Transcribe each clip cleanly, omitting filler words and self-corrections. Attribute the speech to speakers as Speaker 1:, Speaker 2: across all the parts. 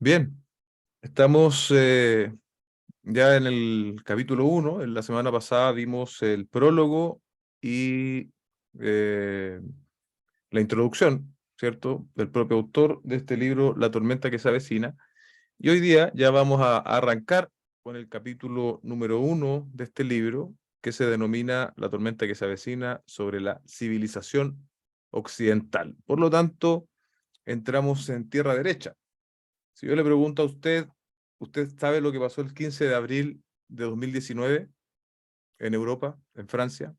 Speaker 1: Bien, estamos ya en el capítulo 1. En la semana pasada vimos el prólogo y eh, la introducción, ¿cierto?, del propio autor de este libro, La tormenta que se avecina. Y hoy día ya vamos a arrancar con el capítulo número 1 de este libro, que se denomina La tormenta que se avecina sobre la civilización occidental. Por lo tanto, entramos en tierra derecha. Si yo le pregunto a usted, ¿usted sabe lo que pasó el 15 de abril de 2019 en Europa, en Francia?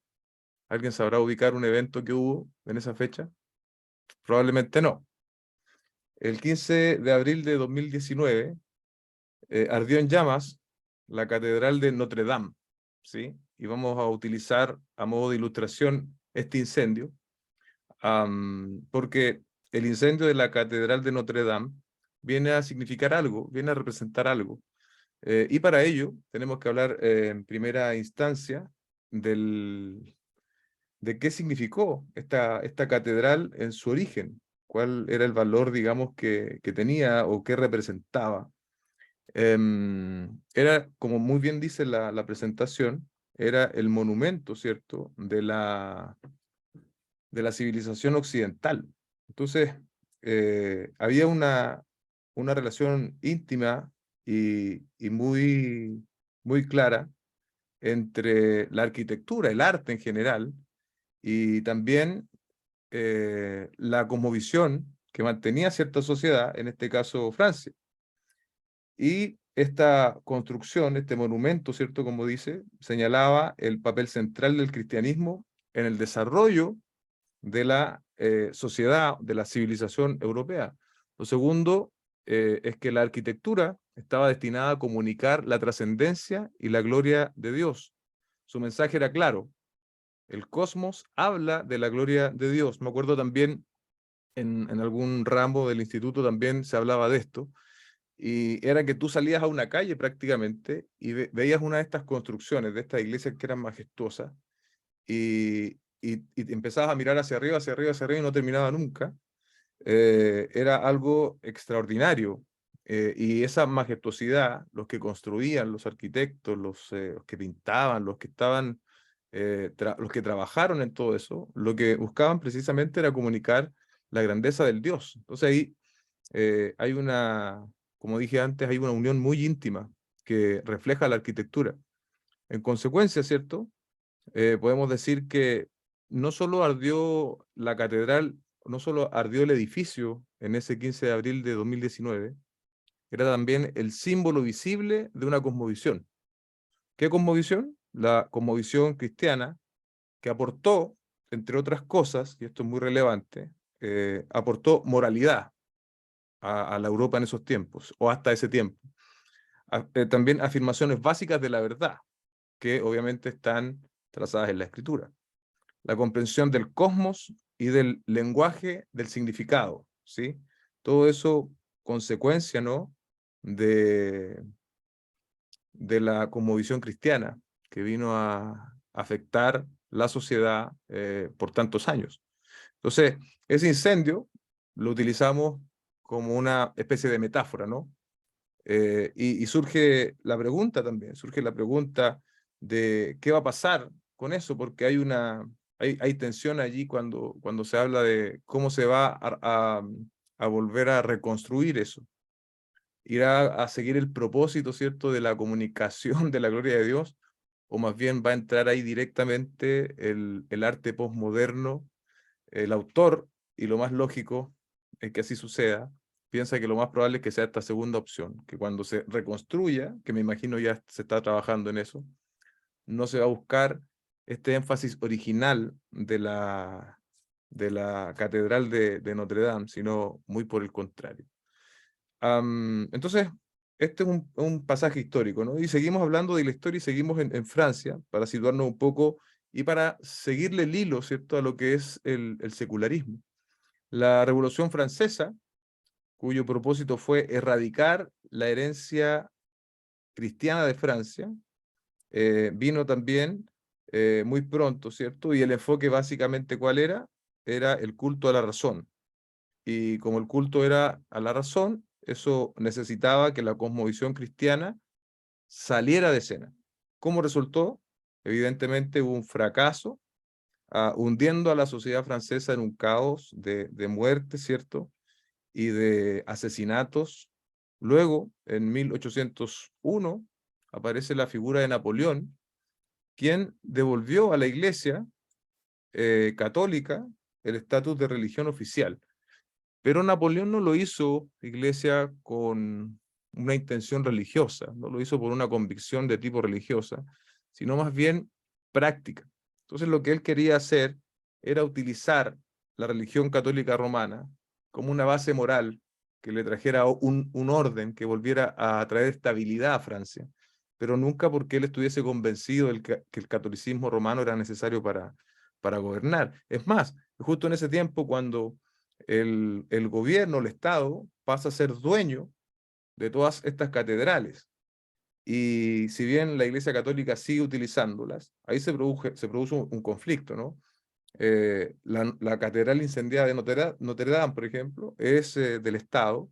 Speaker 1: ¿Alguien sabrá ubicar un evento que hubo en esa fecha? Probablemente no. El 15 de abril de 2019 ardió en llamas la Catedral de Notre Dame, ¿sí? Y vamos a utilizar a modo de ilustración este incendio, porque el incendio de la Catedral de Notre Dame viene a significar algo, viene a representar algo. Y para ello tenemos que hablar en primera instancia de qué significó esta catedral en su origen, cuál era el valor, digamos, que tenía o qué representaba. Era, como muy bien dice la presentación, era el monumento, ¿cierto?, de la civilización occidental. Entonces, había una relación íntima y muy clara entre la arquitectura, el arte en general, y también la cosmovisión que mantenía cierta sociedad, en este caso Francia. Y esta construcción, este monumento, ¿cierto? Como dice, señalaba el papel central del cristianismo en el desarrollo de la sociedad, de la civilización europea. Lo segundo es que la arquitectura estaba destinada a comunicar la trascendencia y la gloria de Dios. Su mensaje era claro: el cosmos habla de la gloria de Dios. Me acuerdo también en algún ramo del instituto también se hablaba de esto, y era que tú salías a una calle prácticamente y veías una de estas construcciones, de estas iglesias que eran majestuosas, y te empezabas a mirar hacia arriba, hacia arriba, hacia arriba y no terminaba nunca. Era algo extraordinario. Y esa majestuosidad, los que construían, los arquitectos, los que pintaban, los que estaban, los que trabajaron en todo eso, lo que buscaban precisamente era comunicar la grandeza del Dios. Entonces ahí hay como dije antes, hay una unión muy íntima que refleja la arquitectura. En consecuencia, ¿cierto? Podemos decir que no solo ardió la catedral, no solo ardió el edificio en ese 15 de abril de 2019, era también el símbolo visible de una cosmovisión. ¿Qué cosmovisión? La cosmovisión cristiana, que aportó, entre otras cosas, y esto es muy relevante, aportó moralidad a la Europa en esos tiempos, o hasta ese tiempo. También afirmaciones básicas de la verdad, que obviamente están trazadas en la Escritura. La comprensión del cosmos y del lenguaje del significado, ¿sí? Todo eso consecuencia, ¿no?, de, de la cosmovisión cristiana que vino a afectar la sociedad por tantos años. Entonces, ese incendio lo utilizamos como una especie de metáfora, ¿no? Y surge la pregunta también, surge la pregunta de qué va a pasar con eso, porque hay tensión allí cuando se habla de cómo se va a volver a reconstruir eso. ¿Irá a seguir el propósito, cierto, de la comunicación de la gloria de Dios? ¿O más bien va a entrar ahí directamente el arte postmoderno? El autor, y lo más lógico es que así suceda, piensa que lo más probable es que sea esta segunda opción, que cuando se reconstruya, que me imagino ya se está trabajando en eso, no se va a buscar este énfasis original de la Catedral de Notre Dame, sino muy por el contrario. Entonces, este es un pasaje histórico, ¿no? Y seguimos hablando de la historia y seguimos en Francia para situarnos un poco y para seguirle el hilo, ¿cierto?, a lo que es el secularismo. La Revolución Francesa, cuyo propósito fue erradicar la herencia cristiana de Francia, vino también muy pronto, ¿cierto? Y el enfoque básicamente, ¿cuál era? Era el culto a la razón. Y como el culto era a la razón, eso necesitaba que la cosmovisión cristiana saliera de escena. ¿Cómo resultó? Evidentemente hubo un fracaso, hundiendo a la sociedad francesa en un caos de muerte, ¿cierto? Y de asesinatos. Luego, en 1801, aparece la figura de Napoleón, quien devolvió a la Iglesia católica el estatus de religión oficial. Pero Napoleón no lo hizo, Iglesia, con una intención religiosa, no lo hizo por una convicción de tipo religiosa, sino más bien práctica. Entonces lo que él quería hacer era utilizar la religión católica romana como una base moral que le trajera un orden que volviera a traer estabilidad a Francia, pero nunca porque él estuviese convencido que el catolicismo romano era necesario para gobernar. Es más, justo en ese tiempo cuando el gobierno, el Estado, pasa a ser dueño de todas estas catedrales. Y si bien la Iglesia Católica sigue utilizándolas, ahí se produce un conflicto, ¿no? La catedral incendiada de Notre Dame, por ejemplo, es del Estado,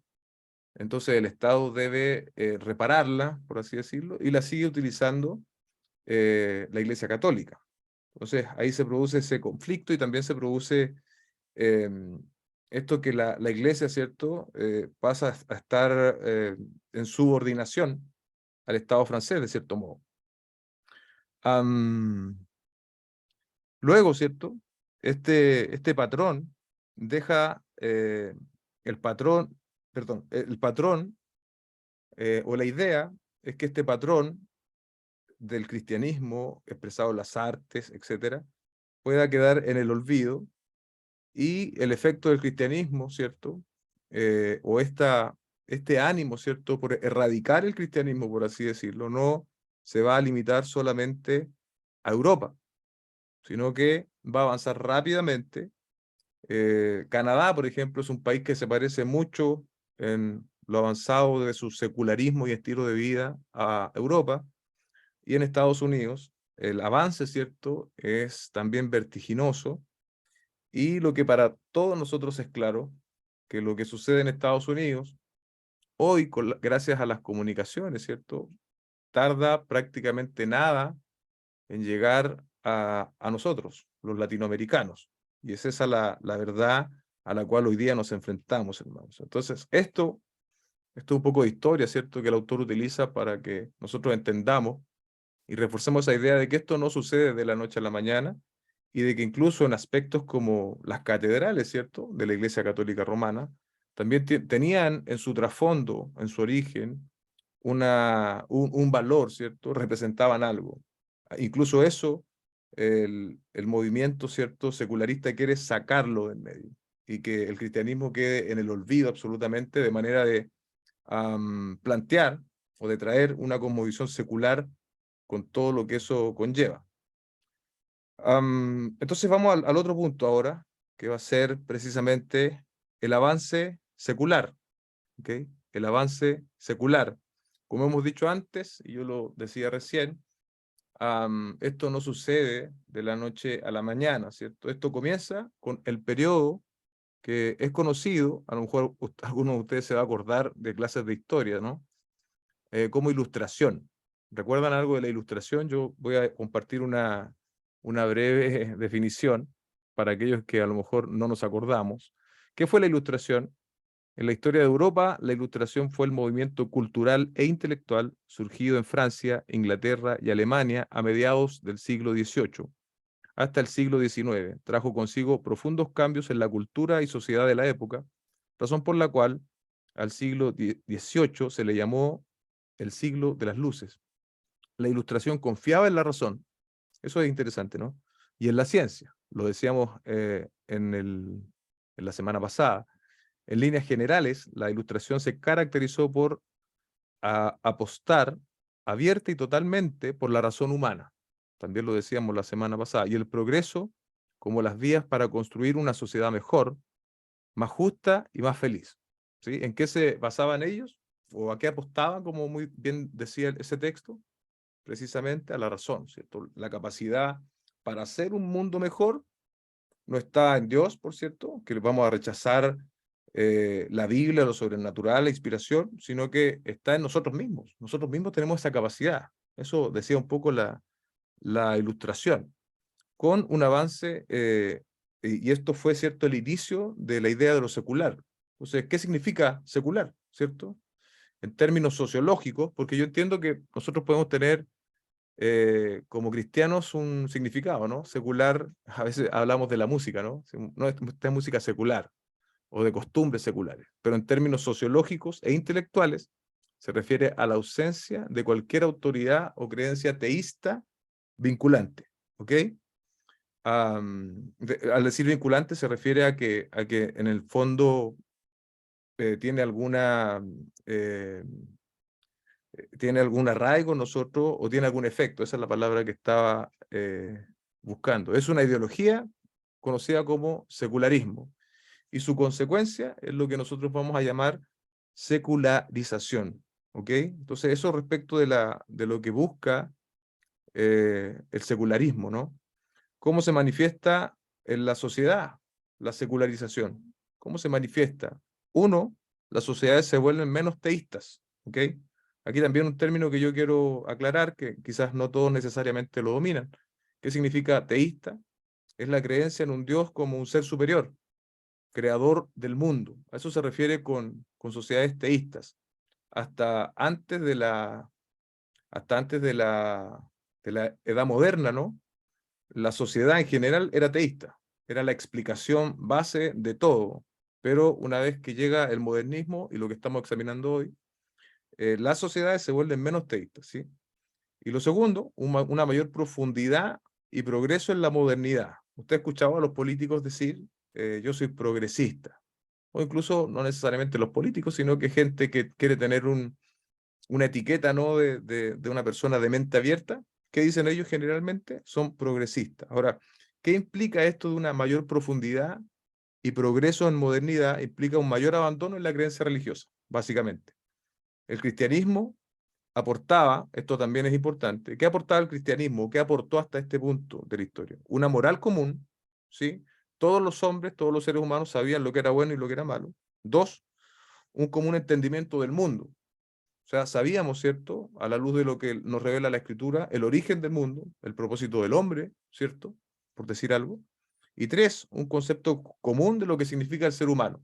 Speaker 1: entonces el Estado debe repararla, por así decirlo, y la sigue utilizando la Iglesia Católica. Entonces ahí se produce ese conflicto y también se produce eh, esto que la Iglesia, ¿cierto?, pasa a estar en subordinación al Estado francés, de cierto modo. Am, Luego, ¿cierto?, este patrón deja el patrón, perdón, el patrón o la idea es que este patrón del cristianismo expresado en las artes, etcétera, pueda quedar en el olvido y el efecto del cristianismo, ¿cierto? O este ánimo, ¿cierto? Por erradicar el cristianismo, por así decirlo, no se va a limitar solamente a Europa, sino que va a avanzar rápidamente. Canadá, por ejemplo, es un país que se parece mucho en lo avanzado de su secularismo y estilo de vida a Europa, y en Estados Unidos el avance, ¿cierto?, es también vertiginoso. Y lo que para todos nosotros es claro, que lo que sucede en Estados Unidos, hoy, gracias a las comunicaciones, ¿cierto?, tarda prácticamente nada en llegar a nosotros, los latinoamericanos. Y es esa la verdad a la cual hoy día nos enfrentamos, hermanos. Entonces, esto es un poco de historia, ¿cierto?, que el autor utiliza para que nosotros entendamos y reforcemos esa idea de que esto no sucede de la noche a la mañana, y de que incluso en aspectos como las catedrales, ¿cierto?, de la Iglesia Católica Romana, también tenían en su trasfondo, en su origen, un valor, ¿cierto?, representaban algo. Incluso eso, el movimiento, ¿cierto?, secularista quiere sacarlo del medio, y que el cristianismo quede en el olvido absolutamente, de manera de plantear o de traer una cosmovisión secular con todo lo que eso conlleva. Entonces vamos al otro punto ahora, que va a ser precisamente el avance secular, ¿ok? El avance secular. Como hemos dicho antes, y yo lo decía recién, esto no sucede de la noche a la mañana, ¿cierto? Esto comienza con el periodo que es conocido, a lo mejor algunos de ustedes se va a acordar de clases de historia, ¿no? Como ilustración. ¿Recuerdan algo de la ilustración? Yo voy a compartir una breve definición para aquellos que a lo mejor no nos acordamos. ¿Qué fue la ilustración? En la historia de Europa, la ilustración fue el movimiento cultural e intelectual surgido en Francia, Inglaterra y Alemania a mediados del siglo XVIII hasta el siglo XIX. Trajo consigo profundos cambios en la cultura y sociedad de la época, razón por la cual al siglo XVIII se le llamó el siglo de las luces. La ilustración confiaba en la razón, eso es interesante, ¿no? Y en la ciencia, lo decíamos en la semana pasada. En líneas generales, la ilustración se caracterizó por apostar abierta y totalmente por la razón humana. También lo decíamos la semana pasada. Y el progreso como las vías para construir una sociedad mejor, más justa y más feliz. ¿Sí? ¿En qué se basaban ellos? ¿O a qué apostaban, como muy bien decía ese texto? Precisamente a la razón, ¿cierto? La capacidad para hacer un mundo mejor no está en Dios, por cierto, que vamos a rechazar la Biblia, lo sobrenatural, la inspiración, sino que está en nosotros mismos. Nosotros mismos tenemos esa capacidad. Eso decía un poco la ilustración, con un avance, y esto fue, ¿cierto?, el inicio de la idea de lo secular. Entonces, ¿qué significa secular? ¿Cierto? En términos sociológicos, porque yo entiendo que nosotros podemos tener como cristianos un significado, ¿no? Secular, a veces hablamos de la música, ¿no? No, esta es música secular o de costumbres seculares, pero en términos sociológicos e intelectuales se refiere a la ausencia de cualquier autoridad o creencia teísta vinculante, ¿ok? Al decir vinculante se refiere a que en el fondo tiene eh, tiene algún arraigo en nosotros o tiene algún efecto. Esa es la palabra que estaba buscando. Es una ideología conocida como secularismo y su consecuencia es lo que nosotros vamos a llamar secularización. ¿Ok? Entonces eso respecto de lo que busca el secularismo, ¿no? ¿Cómo se manifiesta en la sociedad la secularización? ¿Cómo se manifiesta? Uno, las sociedades se vuelven menos teístas, ¿ok? Aquí también un término que yo quiero aclarar, que quizás no todos necesariamente lo dominan. ¿Qué significa teísta? Es la creencia en un Dios como un ser superior, creador del mundo. A eso se refiere con sociedades teístas. Hasta antes de la, hasta antes de la edad moderna, ¿no? La sociedad en general era teísta, era la explicación base de todo, pero una vez que llega el modernismo y lo que estamos examinando hoy, las sociedades se vuelven menos teístas, ¿sí? Y lo segundo, una mayor profundidad y progreso en la modernidad. Usted ha escuchado a los políticos decir, yo soy progresista, o incluso no necesariamente los políticos, sino que gente que quiere tener una etiqueta, ¿no?, de una persona de mente abierta. ¿Qué dicen ellos generalmente? Son progresistas. Ahora, ¿qué implica esto de una mayor profundidad y progreso en modernidad? Implica un mayor abandono en la creencia religiosa, básicamente. El cristianismo aportaba, esto también es importante, ¿qué aportaba el cristianismo? ¿Qué aportó hasta este punto de la historia? Una moral común, ¿sí? Todos los hombres, todos los seres humanos sabían lo que era bueno y lo que era malo. Dos, un común entendimiento del mundo. O sea, sabíamos, ¿cierto?, a la luz de lo que nos revela la Escritura, el origen del mundo, el propósito del hombre, ¿cierto?, por decir algo. Y tres, un concepto común de lo que significa el ser humano.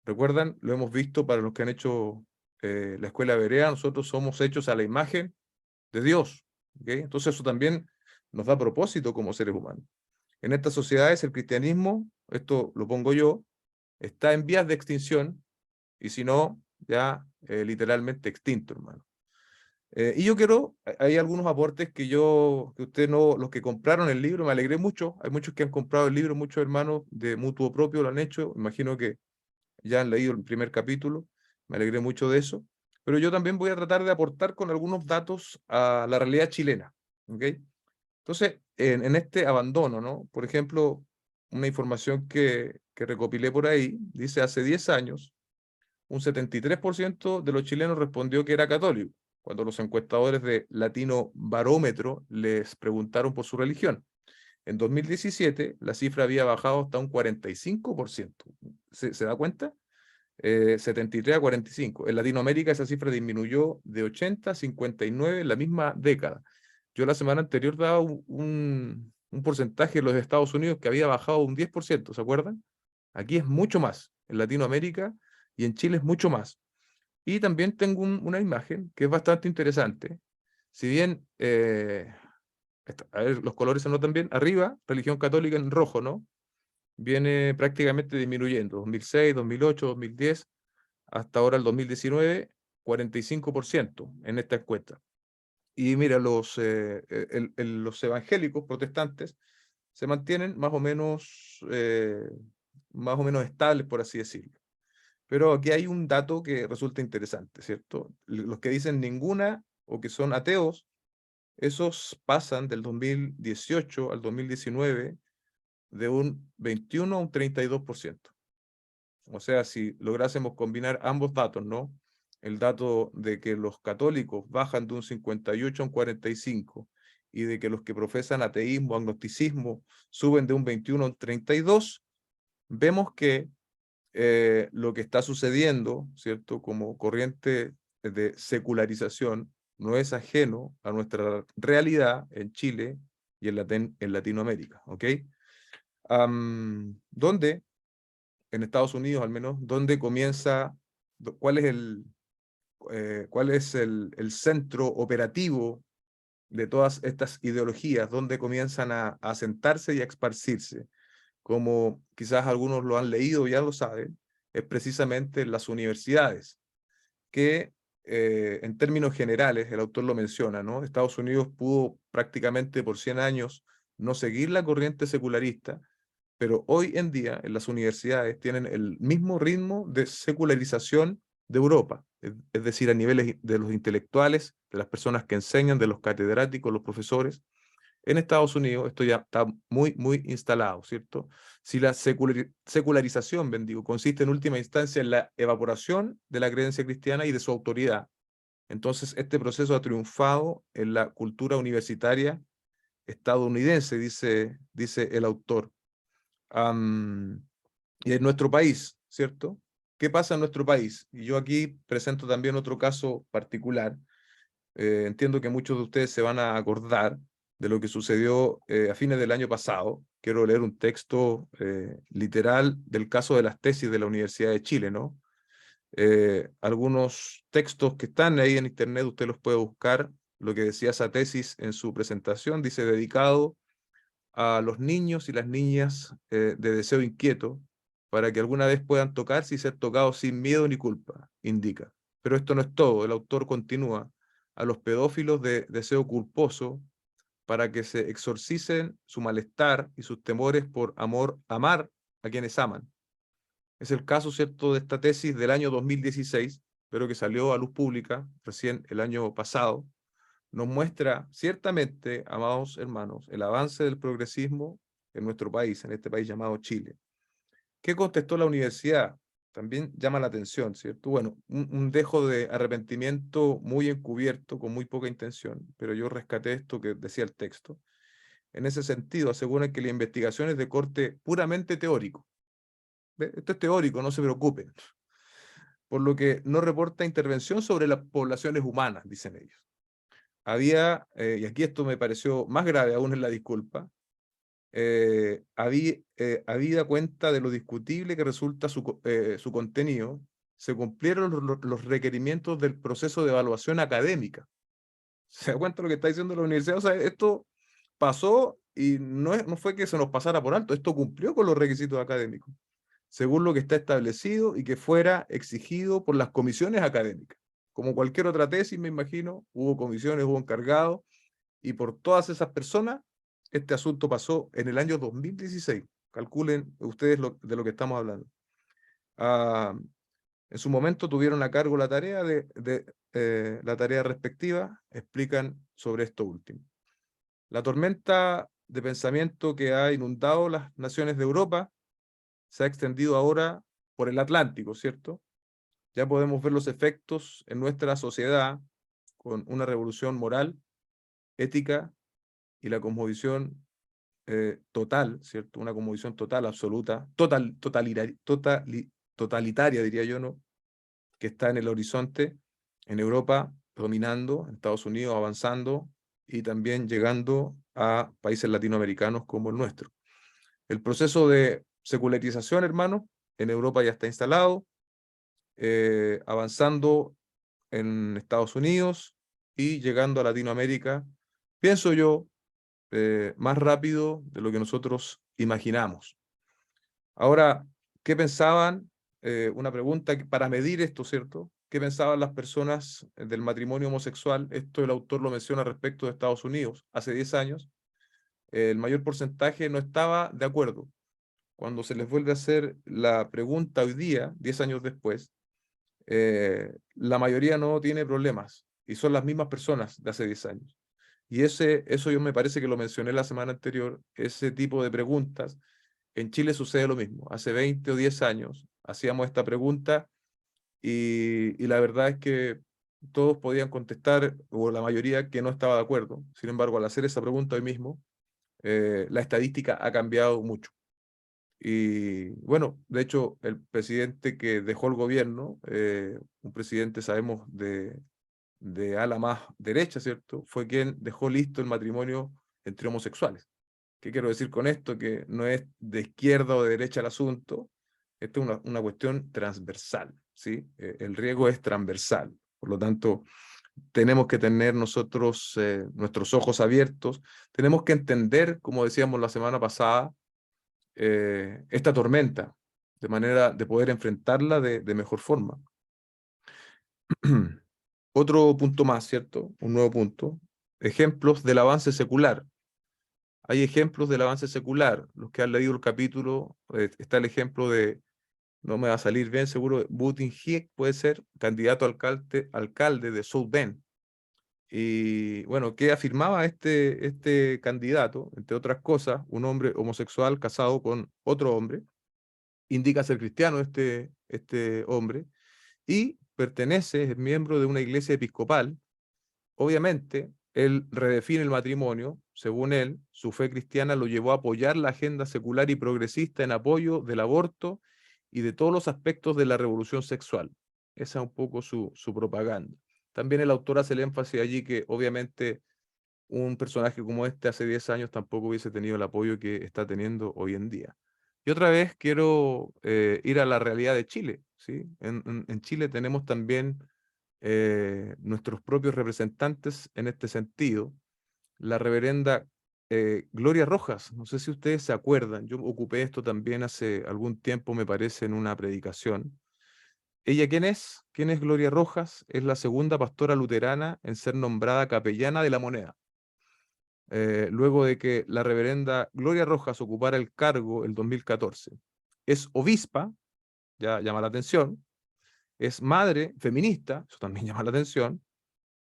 Speaker 1: ¿Recuerdan? Lo hemos visto para los que han hecho la escuela berea, nosotros somos hechos a la imagen de Dios. ¿Okay? Entonces eso también nos da propósito como seres humanos. En estas sociedades el cristianismo, esto lo pongo yo, está en vías de extinción, y si no, ya literalmente extinto, hermano. Y yo quiero, hay algunos aportes que usted no, los que compraron el libro, me alegré mucho, hay muchos que han comprado el libro, muchos hermanos de mutuo propio lo han hecho, imagino que ya han leído el primer capítulo, me alegré mucho de eso, pero yo también voy a tratar de aportar con algunos datos a la realidad chilena, ¿ok? Entonces, en este abandono, ¿no? Por ejemplo, una información que recopilé por ahí, dice hace 10 años, un 73% de los chilenos respondió que era católico, cuando los encuestadores de Latino Barómetro les preguntaron por su religión. En 2017, la cifra había bajado hasta un 45%. ¿Se da cuenta? 73 a 45. En Latinoamérica esa cifra disminuyó de 80 a 59 en la misma década. Yo la semana anterior daba un porcentaje en los Estados Unidos que había bajado un 10%, ¿se acuerdan? Aquí es mucho más. En Latinoamérica y en Chile es mucho más. Y también tengo una imagen que es bastante interesante. Si bien, a ver, los colores se notan bien, arriba, religión católica en rojo, ¿no? Viene prácticamente disminuyendo, 2006, 2008, 2010, hasta ahora el 2019, 45% en esta encuesta. Y mira, los evangélicos protestantes se mantienen más o menos estables, por así decirlo. Pero aquí hay un dato que resulta interesante, ¿cierto? Los que dicen ninguna o que son ateos, esos pasan del 2018 al 2019 de un 21 a un 32%. O sea, si lográsemos combinar ambos datos, ¿no? El dato de que los católicos bajan de un 58 a un 45 y de que los que profesan ateísmo, agnosticismo, suben de un 21 a un 32, vemos que lo que está sucediendo, ¿cierto? Como corriente de secularización, no es ajeno a nuestra realidad en Chile y en Latinoamérica, ¿ok? ¿Dónde, en Estados Unidos al menos, dónde comienza, cuál es el centro operativo de todas estas ideologías, dónde comienzan a asentarse y a esparcirse? Como quizás algunos lo han leído, ya lo saben, es precisamente en las universidades, que en términos generales, el autor lo menciona, ¿no? Estados Unidos pudo prácticamente por 100 años no seguir la corriente secularista, pero hoy en día en las universidades tienen el mismo ritmo de secularización de Europa, es decir, a niveles de los intelectuales, de las personas que enseñan, de los catedráticos, los profesores. En Estados Unidos esto ya está muy, muy instalado, ¿cierto? Si la secularización, bendigo, consiste en última instancia en la evaporación de la creencia cristiana y de su autoridad, entonces este proceso ha triunfado en la cultura universitaria estadounidense, dice el autor. Y en nuestro país, ¿cierto? ¿Qué pasa en nuestro país? Y yo aquí presento también otro caso particular. Entiendo que muchos de ustedes se van a acordar de lo que sucedió a fines del año pasado. Quiero leer un texto literal del caso de las tesis de la Universidad de Chile, ¿no? Algunos textos que están ahí en internet, usted los puede buscar. Lo que decía esa tesis en su presentación, dice: dedicado a los niños y las niñas de deseo inquieto, para que alguna vez puedan tocarse y ser tocados sin miedo ni culpa, indica. Pero esto no es todo, el autor continúa: a los pedófilos de deseo culposo, para que se exorcicen su malestar y sus temores por amar a quienes aman. Es el caso, ¿cierto?, de esta tesis del año 2016, pero que salió a luz pública recién el año pasado. Nos muestra ciertamente, amados hermanos, el avance del progresismo en nuestro país, en este país llamado Chile. ¿Qué contestó la universidad? También llama la atención, ¿cierto? Bueno, un dejo de arrepentimiento muy encubierto, con muy poca intención, pero yo rescaté esto que decía el texto. En ese sentido, aseguran que la investigación es de corte puramente teórico. ¿Ve? Esto es teórico, no se preocupen. Por lo que no reporta intervención sobre las poblaciones humanas, dicen ellos. Y aquí esto me pareció más grave aún en la disculpa, habida cuenta de lo discutible que resulta su contenido, se cumplieron los requerimientos del proceso de evaluación académica. ¿Se da cuenta lo que está diciendo la universidad? O sea, esto pasó y no fue que se nos pasara por alto, esto cumplió con los requisitos académicos, según lo que está establecido y que fuera exigido por las comisiones académicas. Como cualquier otra tesis, me imagino, hubo comisiones, hubo encargados, y por todas esas personas, este asunto pasó en el año 2016. Calculen ustedes de lo que estamos hablando. Ah, en su momento tuvieron a cargo la tarea la tarea respectiva, explican sobre esto último. La tormenta de pensamiento que ha inundado las naciones de Europa se ha extendido ahora por el Atlántico, ¿cierto? Ya podemos ver los efectos en nuestra sociedad con una revolución moral, ética y la cosmovisión total, ¿cierto? Una cosmovisión total, absoluta, totalitaria, diría yo, ¿no? Que está en el horizonte, en Europa, dominando, en Estados Unidos avanzando y también llegando a países latinoamericanos como el nuestro. El proceso de secularización, hermano, en Europa ya está instalado, avanzando en Estados Unidos y llegando a Latinoamérica, pienso yo, más rápido de lo que nosotros imaginamos. Ahora, ¿qué pensaban? Una pregunta para medir esto, ¿cierto? ¿Qué pensaban las personas del matrimonio homosexual? Esto el autor lo menciona respecto de Estados Unidos. Hace 10 años, el mayor porcentaje no estaba de acuerdo. Cuando se les vuelve a hacer la pregunta hoy día, 10 años después, la mayoría no tiene problemas y son las mismas personas de hace 10 años. Y eso yo me parece que lo mencioné la semana anterior, ese tipo de preguntas. En Chile sucede lo mismo. Hace 20 o 10 años hacíamos esta pregunta y la verdad es que todos podían contestar, o la mayoría, que no estaba de acuerdo. Sin embargo, al hacer esa pregunta hoy mismo, la estadística ha cambiado mucho. Y bueno, de hecho, el presidente que dejó el gobierno, un presidente, sabemos, de ala más derecha, ¿cierto? Fue quien dejó listo el matrimonio entre homosexuales. ¿Qué quiero decir con esto? Que no es de izquierda o de derecha el asunto, esto es una cuestión transversal, ¿sí? El riesgo es transversal, por lo tanto, tenemos que tener nosotros nuestros ojos abiertos, tenemos que entender, como decíamos la semana pasada, esta tormenta, de manera de poder enfrentarla de mejor forma. Otro punto más, ¿cierto? Un nuevo punto. Ejemplos del avance secular. Hay ejemplos del avance secular. Los que han leído el capítulo, está el ejemplo de, no me va a salir bien seguro, Buttigieg puede ser candidato a alcalde de South Bend. Y bueno, ¿qué afirmaba este candidato? Entre otras cosas, un hombre homosexual casado con otro hombre, indica ser cristiano este hombre, y pertenece, es miembro de una iglesia episcopal. Obviamente, él redefine el matrimonio, según él, su fe cristiana lo llevó a apoyar la agenda secular y progresista en apoyo del aborto y de todos los aspectos de la revolución sexual. Esa es un poco su propaganda. También el autor hace el énfasis allí que obviamente un personaje como este hace 10 años tampoco hubiese tenido el apoyo que está teniendo hoy en día. Y otra vez quiero ir a la realidad de Chile, ¿sí? En Chile tenemos también nuestros propios representantes en este sentido. La reverenda Gloria Rojas, no sé si ustedes se acuerdan, yo ocupé esto también hace algún tiempo, me parece, en una predicación. ¿Ella quién es? ¿Quién es Gloria Rojas? Es la segunda pastora luterana en ser nombrada capellana de La Moneda. Luego de que la reverenda Gloria Rojas ocupara el cargo el 2014. Es obispa, ya llama la atención, es madre feminista, eso también llama la atención,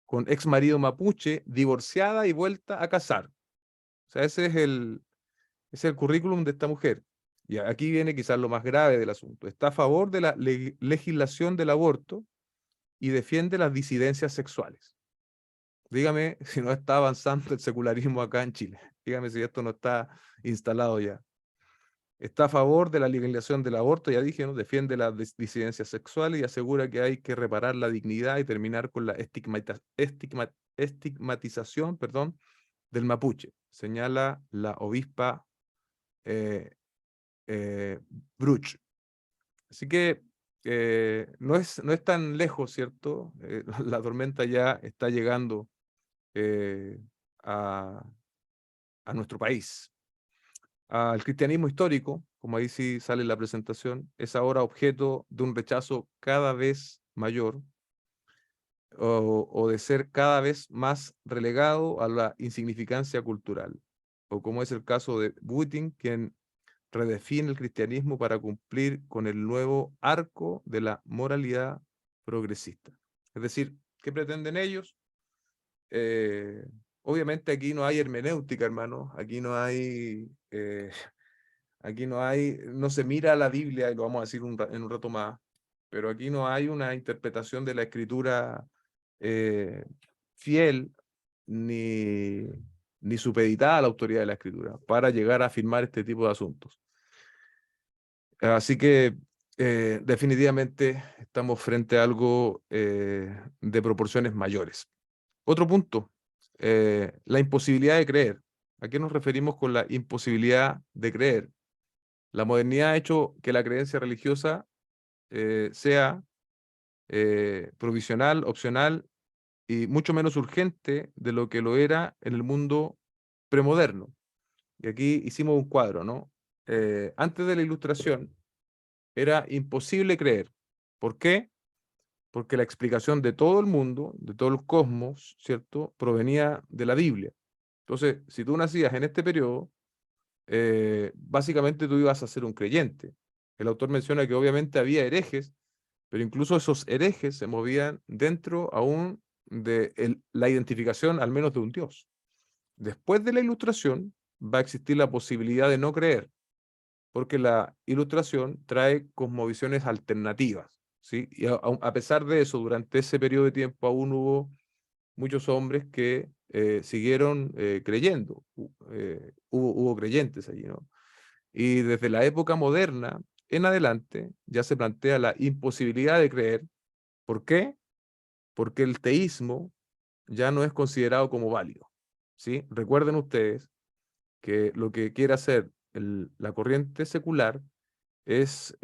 Speaker 1: con ex marido mapuche, divorciada y vuelta a casar. O sea, ese es el currículum de esta mujer. Y aquí viene quizás lo más grave del asunto. Está a favor de la legislación del aborto y defiende las disidencias sexuales. Dígame si no está avanzando el secularismo acá en Chile. Dígame si esto no está instalado ya. Está a favor de la legalización del aborto, ya dije, ¿no? Defiende las disidencias sexuales y asegura que hay que reparar la dignidad y terminar con la estigmatización, perdón, del mapuche, señala la obispa eh, eh, Bruch. Así que no es tan lejos, ¿cierto? La tormenta ya está llegando eh, a, a nuestro país. El cristianismo histórico, como ahí sí sale en la presentación, es ahora objeto de un rechazo cada vez mayor o de ser cada vez más relegado a la insignificancia cultural, o como es el caso de Butin, quien redefine el cristianismo para cumplir con el nuevo arco de la moralidad progresista. Es decir, ¿qué pretenden ellos? Eh, Obviamente aquí no hay hermenéutica, hermano, aquí no hay, no se mira la Biblia, y lo vamos a decir en un rato más, pero aquí no hay una interpretación de la escritura eh, fiel ni, ni supeditada a la autoridad de la escritura para llegar a afirmar este tipo de asuntos. Así que definitivamente estamos frente a algo de proporciones mayores. Otro punto, la imposibilidad de creer. ¿A qué nos referimos con la imposibilidad de creer? La modernidad ha hecho que la creencia religiosa sea provisional, opcional y mucho menos urgente de lo que lo era en el mundo premoderno. Y aquí hicimos un cuadro, ¿no? Antes de la Ilustración era imposible creer. ¿Por qué? Porque la explicación de todo el mundo, de todo el cosmos, ¿cierto? Provenía de la Biblia. Entonces, si tú nacías en este periodo, básicamente tú ibas a ser un creyente. El autor menciona que obviamente había herejes, pero incluso esos herejes se movían dentro aún de la identificación al menos de un Dios. Después de la Ilustración va a existir la posibilidad de no creer, porque la Ilustración trae cosmovisiones alternativas, ¿sí? Y a pesar de eso, durante ese periodo de tiempo aún hubo muchos hombres que siguieron creyendo, hubo creyentes allí, ¿no? Y desde la época moderna en adelante ya se plantea la imposibilidad de creer. ¿Por qué? Porque el teísmo ya no es considerado como válido, ¿sí? Recuerden ustedes que lo que quiere hacer la corriente secular es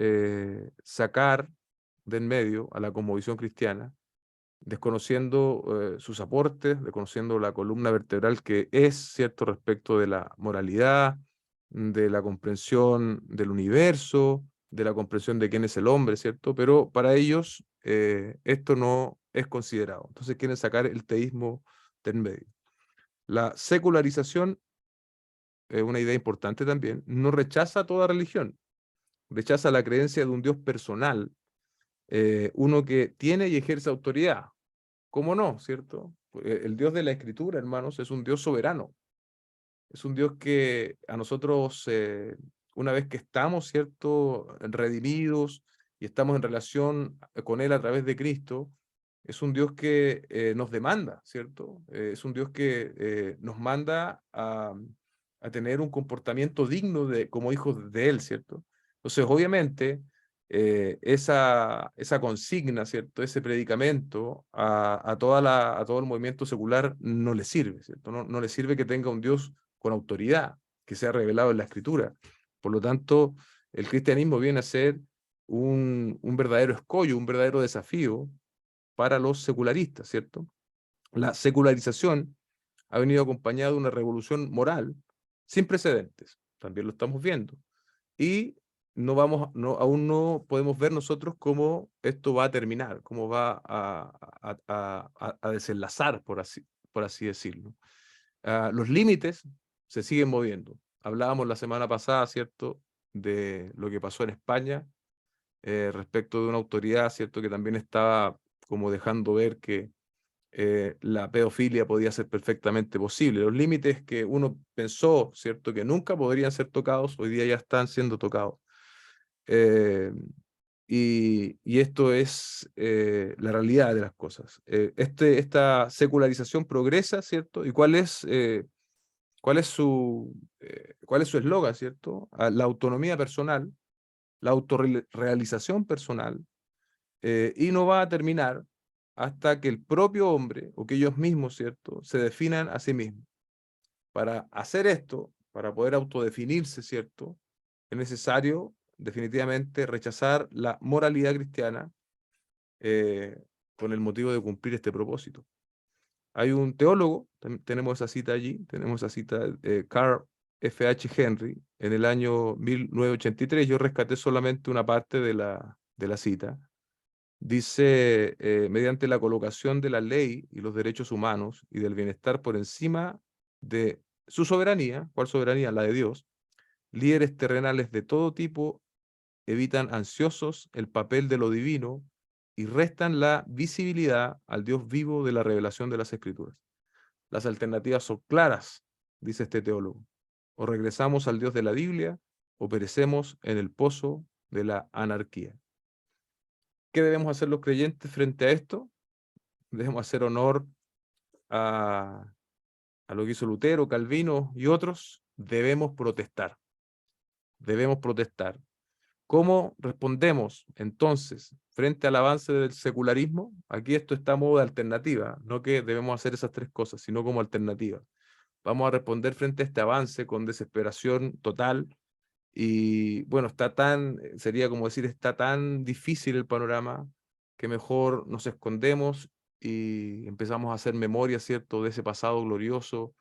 Speaker 1: sacar de en medio a la cosmovisión cristiana, desconociendo sus aportes, desconociendo la columna vertebral que es cierto respecto de la moralidad, de la comprensión del universo, de la comprensión de quién es el hombre, ¿cierto? Pero para ellos esto no es considerado. Entonces quieren sacar el teísmo de en medio. La secularización, una idea importante también, no rechaza toda religión, rechaza la creencia de un Dios personal, uno que tiene y ejerce autoridad. ¿Cómo no, cierto? El Dios de la Escritura, hermanos, es un Dios soberano. Es un Dios que a nosotros, una vez que estamos, cierto, redimidos y estamos en relación con Él a través de Cristo, es un Dios que nos demanda, ¿cierto? Es un Dios que nos manda a tener un comportamiento digno como hijos de Él, ¿cierto? Entonces, obviamente, esa consigna, ¿cierto? Ese predicamento a todo el movimiento secular no le sirve, ¿cierto? No le sirve que tenga un Dios con autoridad que se ha revelado en la Escritura. Por lo tanto, el cristianismo viene a ser un verdadero escollo, un verdadero desafío para los secularistas, ¿cierto? La secularización ha venido acompañada de una revolución moral sin precedentes, también lo estamos viendo, y aún no podemos ver nosotros cómo esto va a terminar, cómo va a desenlazar, por así decirlo. Los límites se siguen moviendo. Hablábamos la semana pasada, ¿cierto?, de lo que pasó en España respecto de una autoridad, ¿cierto?, que también estaba como dejando ver que la pedofilia podía ser perfectamente posible. Los límites que uno pensó, ¿cierto?, que nunca podrían ser tocados, hoy día ya están siendo tocados. Y esto es la realidad de las cosas. Esta secularización progresa, ¿cierto? ¿Y cuál es su eslogan, ¿cierto? La autonomía personal, la autorrealización personal, y no va a terminar hasta que el propio hombre, o que ellos mismos, ¿cierto?, se definan a sí mismos. Para hacer esto, para poder autodefinirse, ¿cierto?, es necesario definitivamente rechazar la moralidad cristiana con el motivo de cumplir este propósito. Hay un teólogo, tenemos esa cita allí, tenemos esa cita, Carl F. H. Henry, en el año 1983, yo rescaté solamente una parte de la cita. Dice, mediante la colocación de la ley y los derechos humanos y del bienestar por encima de su soberanía, ¿cuál soberanía? La de Dios, líderes terrenales de todo tipo evitan ansiosos el papel de lo divino y restan la visibilidad al Dios vivo de la revelación de las Escrituras. Las alternativas son claras, dice este teólogo. O regresamos al Dios de la Biblia o perecemos en el pozo de la anarquía. ¿Qué debemos hacer los creyentes frente a esto? Debemos hacer honor a, a lo que hizo Lutero, Calvino y otros. Debemos protestar. Debemos protestar. ¿Cómo respondemos entonces frente al avance del secularismo? Aquí esto está a modo de alternativa, no que debemos hacer esas tres cosas, sino como alternativa. Vamos a responder frente a este avance con desesperación total y bueno, sería como decir, está tan difícil el panorama que mejor nos escondemos y empezamos a hacer memoria, ¿cierto?, de ese pasado glorioso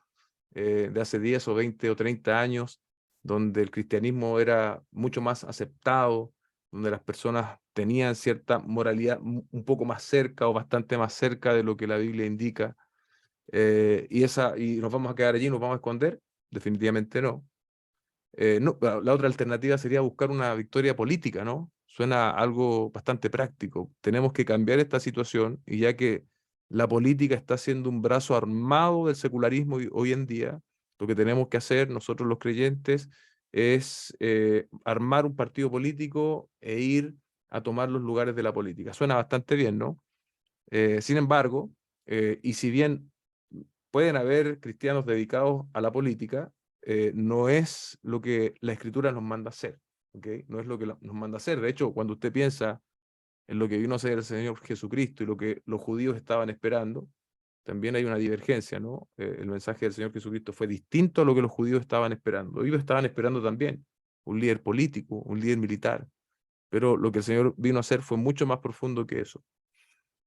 Speaker 1: de hace 10 o 20 o 30 años, donde el cristianismo era mucho más aceptado, donde las personas tenían cierta moralidad un poco más cerca o bastante más cerca de lo que la Biblia indica. Y nos vamos a quedar allí, nos vamos a esconder, definitivamente no. No, la otra alternativa sería buscar una victoria política, ¿no? Suena algo bastante práctico. Tenemos que cambiar esta situación y ya que la política está siendo un brazo armado del secularismo hoy en día, lo que tenemos que hacer nosotros los creyentes es armar un partido político e ir a tomar los lugares de la política. Suena bastante bien, ¿no? Sin embargo, y si bien pueden haber cristianos dedicados a la política, no es lo que la Escritura nos manda a hacer, ¿ok? No es lo que nos manda a hacer. De hecho, cuando usted piensa en lo que vino a hacer el Señor Jesucristo y lo que los judíos estaban esperando, también hay una divergencia, ¿no? El mensaje del Señor Jesucristo fue distinto a lo que los judíos estaban esperando. Ellos estaban esperando también un líder político, un líder militar, pero lo que el Señor vino a hacer fue mucho más profundo que eso.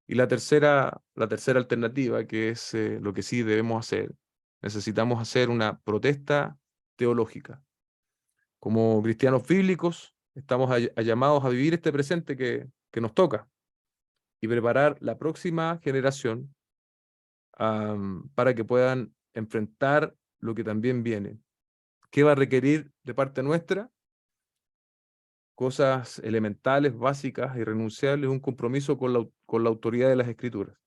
Speaker 1: Y la tercera alternativa, que es lo que sí debemos hacer, necesitamos hacer una protesta teológica. Como cristianos bíblicos, estamos llamados a vivir este presente que nos toca y preparar la próxima generación para que puedan enfrentar lo que también viene. ¿Qué va a requerir de parte nuestra? Cosas elementales, básicas, irrenunciables, un compromiso con la autoridad de las Escrituras.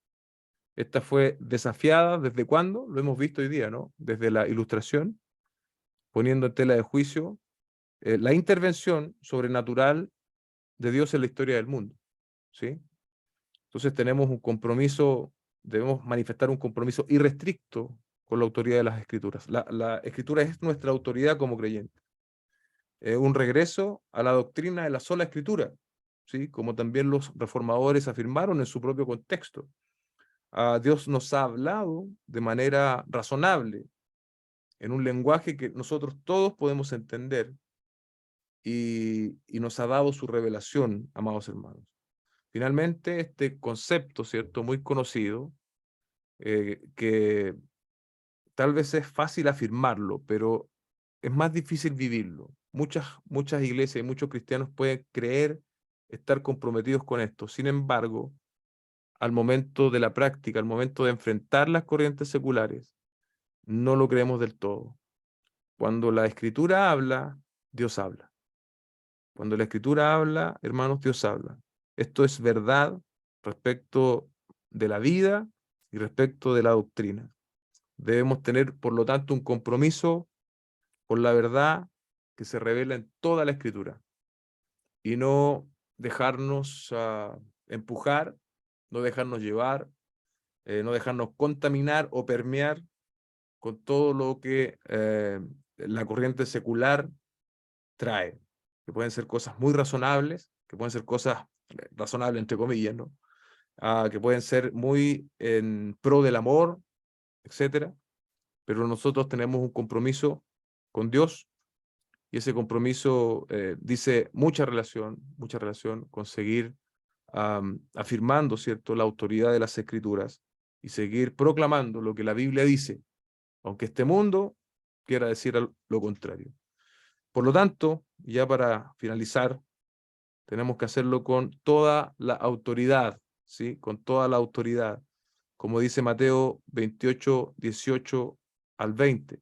Speaker 1: Esta fue desafiada, ¿desde cuándo? Lo hemos visto hoy día, ¿no? Desde la Ilustración, poniendo en tela de juicio la intervención sobrenatural de Dios en la historia del mundo, ¿sí? Entonces tenemos un compromiso, debemos manifestar un compromiso irrestricto con la autoridad de las Escrituras. La Escritura es nuestra autoridad como creyentes. Un regreso a la doctrina de la sola Escritura, ¿sí? Como también los reformadores afirmaron en su propio contexto. Dios nos ha hablado de manera razonable, en un lenguaje que nosotros todos podemos entender, y nos ha dado su revelación, amados hermanos. Finalmente, este concepto, ¿cierto? Muy conocido, que tal vez es fácil afirmarlo, pero es más difícil vivirlo. Muchas iglesias y muchos cristianos pueden creer estar comprometidos con esto. Sin embargo, al momento de la práctica, al momento de enfrentar las corrientes seculares, no lo creemos del todo. Cuando la Escritura habla, Dios habla. Cuando la Escritura habla, hermanos, Dios habla. Esto es verdad respecto de la vida y respecto de la doctrina. Debemos tener, por lo tanto, un compromiso con la verdad que se revela en toda la Escritura y no dejarnos empujar, no dejarnos llevar, no dejarnos contaminar o permear con todo lo que la corriente secular trae, que pueden ser cosas muy razonables, que pueden ser cosas razonables entre comillas, ¿no? Que pueden ser muy en pro del amor, etcétera, pero nosotros tenemos un compromiso con Dios, y ese compromiso dice mucha relación con seguir afirmando, ¿cierto?, la autoridad de las Escrituras y seguir proclamando lo que la Biblia dice, aunque este mundo quiera decir lo contrario. Por lo tanto, ya para finalizar, tenemos que hacerlo con toda la autoridad, ¿sí? Con toda la autoridad. Como dice Mateo 28, 18 al 20.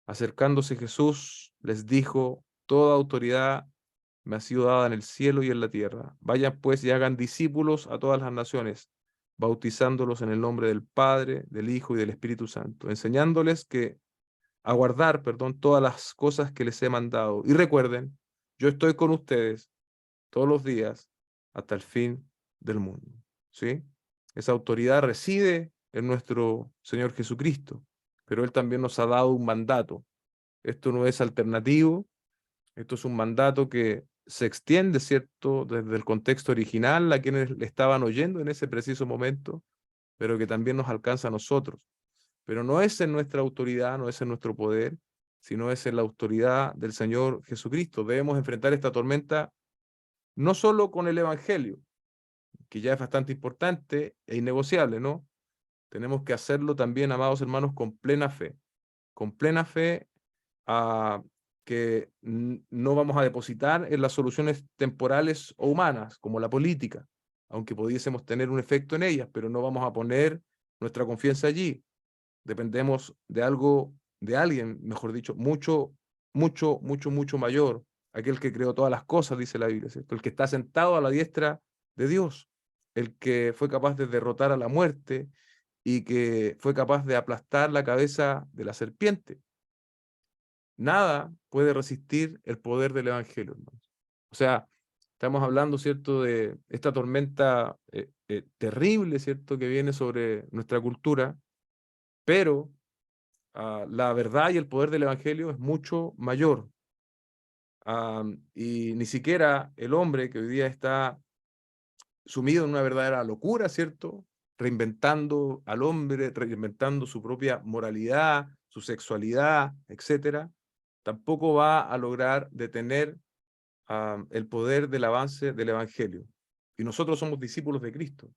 Speaker 1: Acercándose Jesús, les dijo: toda autoridad me ha sido dada en el cielo y en la tierra. Vayan pues y hagan discípulos a todas las naciones, bautizándolos en el nombre del Padre, del Hijo y del Espíritu Santo, enseñándoles a guardar, perdón, todas las cosas que les he mandado. Y recuerden, yo estoy con ustedes todos los días hasta el fin del mundo. ¿Sí? Esa autoridad reside en nuestro Señor Jesucristo, pero Él también nos ha dado un mandato. Esto no es alternativo, esto es un mandato que se extiende, ¿cierto?, desde el contexto original a quienes le estaban oyendo en ese preciso momento, pero que también nos alcanza a nosotros. Pero no es en nuestra autoridad, no es en nuestro poder, sino es en la autoridad del Señor Jesucristo. Debemos enfrentar esta tormenta no solo con el Evangelio, que ya es bastante importante e innegociable, ¿no? Tenemos que hacerlo también, amados hermanos, con plena fe, que no vamos a depositar en las soluciones temporales o humanas, como la política, aunque pudiésemos tener un efecto en ellas, pero no vamos a poner nuestra confianza allí. Dependemos de algo, de alguien, mejor dicho, mucho mayor, aquel que creó todas las cosas, dice la Biblia, ¿cierto? El que está sentado a la diestra de Dios, el que fue capaz de derrotar a la muerte y que fue capaz de aplastar la cabeza de la serpiente. Nada puede resistir el poder del Evangelio, hermanos. O sea, estamos hablando, ¿cierto?, de esta tormenta terrible, ¿cierto?, que viene sobre nuestra cultura, pero la verdad y el poder del Evangelio es mucho mayor. Y ni siquiera el hombre que hoy día está sumido en una verdadera locura, ¿cierto? Reinventando al hombre, reinventando su propia moralidad, su sexualidad, etcétera, tampoco va a lograr detener el poder del avance del Evangelio. Y nosotros somos discípulos de Cristo.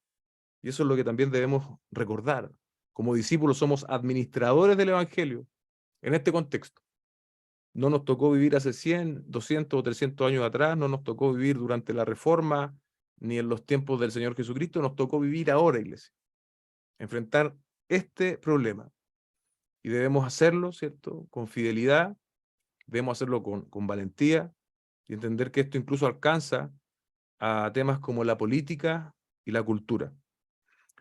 Speaker 1: Y eso es lo que también debemos recordar. Como discípulos somos administradores del Evangelio en este contexto. No nos tocó vivir hace 100, 200 o 300 años atrás, no nos tocó vivir durante la Reforma, ni en los tiempos del Señor Jesucristo, nos tocó vivir ahora, iglesia. Enfrentar este problema. Y debemos hacerlo, ¿cierto? Con fidelidad, debemos hacerlo con valentía y entender que esto incluso alcanza a temas como la política y la cultura.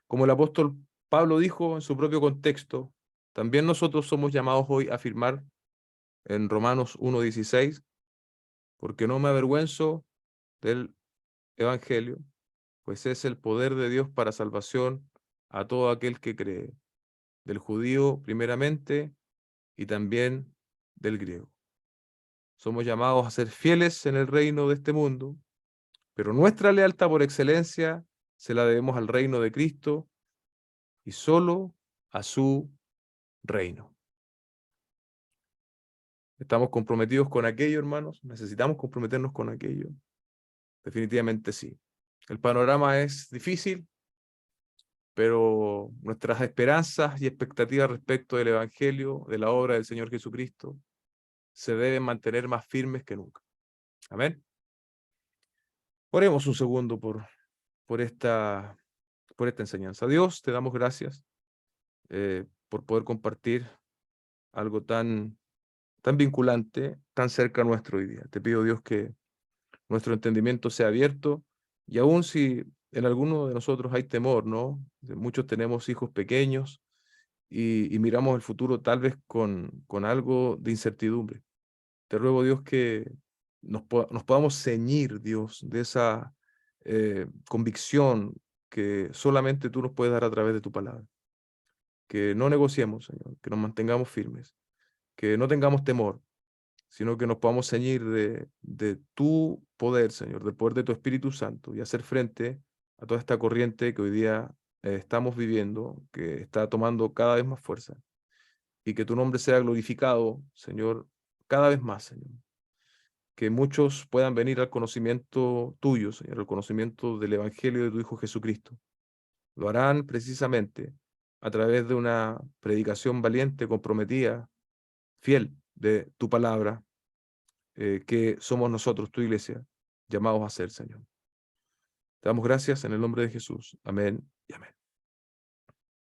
Speaker 1: Como el apóstol Pablo dijo en su propio contexto, también nosotros somos llamados hoy a afirmar en Romanos 1:16, porque no me avergüenzo del Evangelio, pues es el poder de Dios para salvación a todo aquel que cree, del judío primeramente y también del griego. Somos llamados a ser fieles en el reino de este mundo, pero nuestra lealtad por excelencia se la debemos al reino de Cristo y solo a su reino. ¿Estamos comprometidos con aquello, hermanos? ¿Necesitamos comprometernos con aquello? Definitivamente sí. El panorama es difícil, pero nuestras esperanzas y expectativas respecto del Evangelio, de la obra del Señor Jesucristo, se deben mantener más firmes que nunca. Amén. Oremos un segundo por esta enseñanza. Dios, te damos gracias por poder compartir algo tan vinculante, tan cerca nuestro hoy día. Te pido, Dios, que nuestro entendimiento sea abierto y aun si en alguno de nosotros hay temor, ¿no? Muchos tenemos hijos pequeños y miramos el futuro tal vez con algo de incertidumbre. Te ruego, Dios, que nos podamos ceñir, Dios, de esa convicción que solamente tú nos puedes dar a través de tu palabra. Que no negociemos, Señor, que nos mantengamos firmes, que no tengamos temor, sino que nos podamos ceñir de tu poder, Señor, del poder de tu Espíritu Santo y hacer frente a toda esta corriente que hoy día estamos viviendo, que está tomando cada vez más fuerza. Y que tu nombre sea glorificado, Señor, cada vez más, Señor. Que muchos puedan venir al conocimiento tuyo, Señor, al conocimiento del Evangelio de tu Hijo Jesucristo. Lo harán precisamente a través de una predicación valiente, comprometida, fiel de tu palabra, que somos nosotros, tu iglesia, llamados a ser, Señor. Te damos gracias en el nombre de Jesús. Amén y amén.